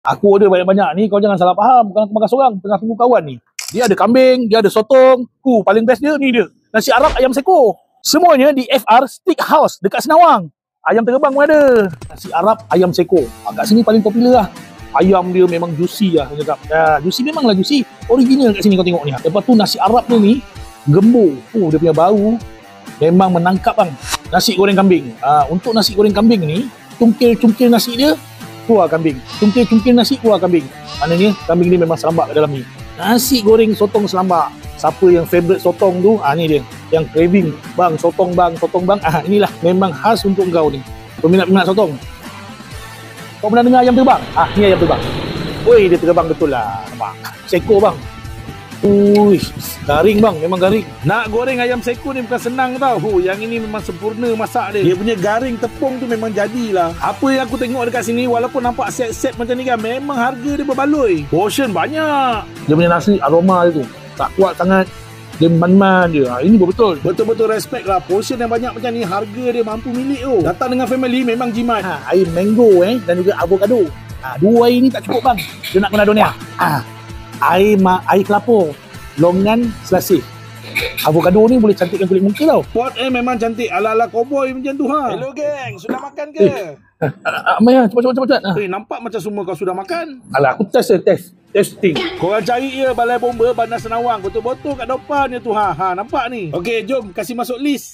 Aku order banyak-banyak ni, kau jangan salah faham. Bukan aku makan seorang, tengah tunggu kawan ni. Dia ada kambing, dia ada sotong. Paling best dia, ni dia. Nasi Arab ayam seko. Semuanya di FR Steakhouse dekat Senawang. Ayam terbang pun ada. Nasi Arab ayam seko. Kat sini paling popular lah. Ayam dia memang juicy lah. Juicy memanglah juicy. Original kat sini kau tengok ni. Lepas tu nasi Arab dia ni, gembur. Dia punya bau memang menangkap bang. Nasi goreng kambing. Untuk nasi goreng kambing ni, cungkil-cungkil nasi dia, keluar kambing. Cungkil-cungkil nasi, keluar kambing. Maknanya kambing ni memang serambak kat dalam ni. Nasi goreng sotong serambak. Siapa yang favourite sotong tu, ni dia. Yang craving, bang, sotong bang. Inilah memang khas untuk kau ni. Peminat-peminat sotong. Kau pernah dengar ayam terbang? Ni ayam terbang. Oi, dia terbang betul lah. Nampak? Seko bang. Garing bang, memang garing. Nak goreng ayam seko ni bukan senang tau. Yang ini memang sempurna masak dia. Dia punya garing tepung tu memang jadilah. Apa yang aku tengok dekat sini, walaupun nampak set-set macam ni kan, memang harga dia berbaloi. Portion banyak. Dia punya nasi, aroma dia tu tak kuat sangat. Dia man-man dia. Ini betul. Betul-betul respect lah. Portion yang banyak macam ni, harga dia mampu milik tu. Datang dengan family memang jimat. Air mango dan juga avocado. Dua air ni tak cukup bang. Dia nak kena dunia. Air kelapa, longan, selasih. Avocado ni boleh cantikkan kulit muka tau. Pot memang cantik ala-ala cowboy macam tu Hello geng, sudah makan ke? Maya, cepat. Nampak macam semua kau sudah makan. Alah, aku testing. Korang cari je Balai Bomba Bandar Senawang. Betul-betul kat depan je tu. Nampak ni. Okey, jom kasih masuk list.